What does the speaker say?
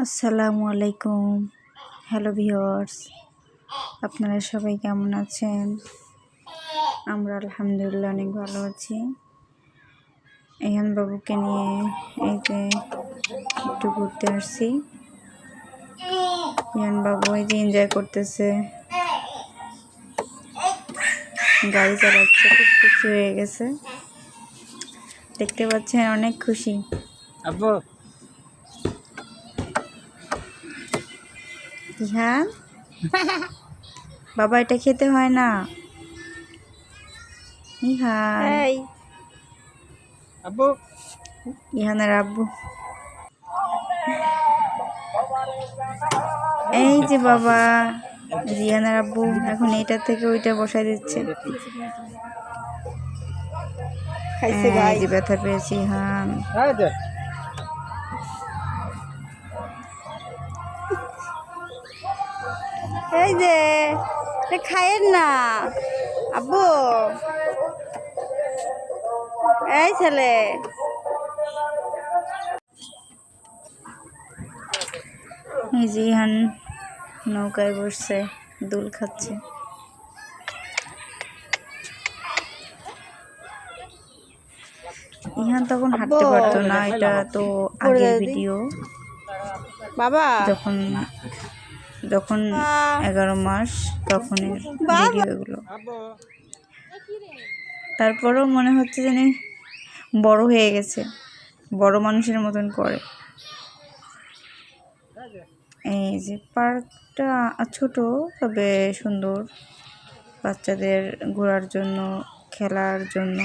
আসসালামু আলাইকুম। Hello viewers, আপনারা সবাই কেমন আছেন? আমরা আলহামদুলিল্লাহ অনেক ভালো আছি। এহান বাবুকে নিয়ে এই যে একটু ঘুরতে আসছি। এহান বাবু এই যে এনজয় করতেছে, গাড়ি চালাচ্ছে, খুব খুশি হয়ে গেছে। দেখতে পাচ্ছেন অনেক খুশি। আব্বু ইহান বাবা, এটা খেতে হয় না। ইহান, আব্বু ইহানের আব্বু। এই যে বাবা, রিয়ানার আব্বু এখন এইটা থেকে ওইটা বসাই দিচ্ছে। এই যে ব্যথা পেয়েছি। হ্যাঁ, এই যে খায়েন না আব্বু, এই ছেলে। এই যে ইহান নৌকায় বসছে, দুল খাচ্ছে। ইহান তখন হাঁটতে পারতো না, এটা তো আগের ভিডিও, বাবা যখন যখন 11 মাস তখনের ভিডিও এগুলো। তারপরেও মনে হচ্ছে যেন বড় হয়ে গেছে, বড় মানুষের মতন করে। এই যে পার্কটা ছোট তবে সুন্দর, বাচ্চাদের ঘোরার জন্য, খেলার জন্য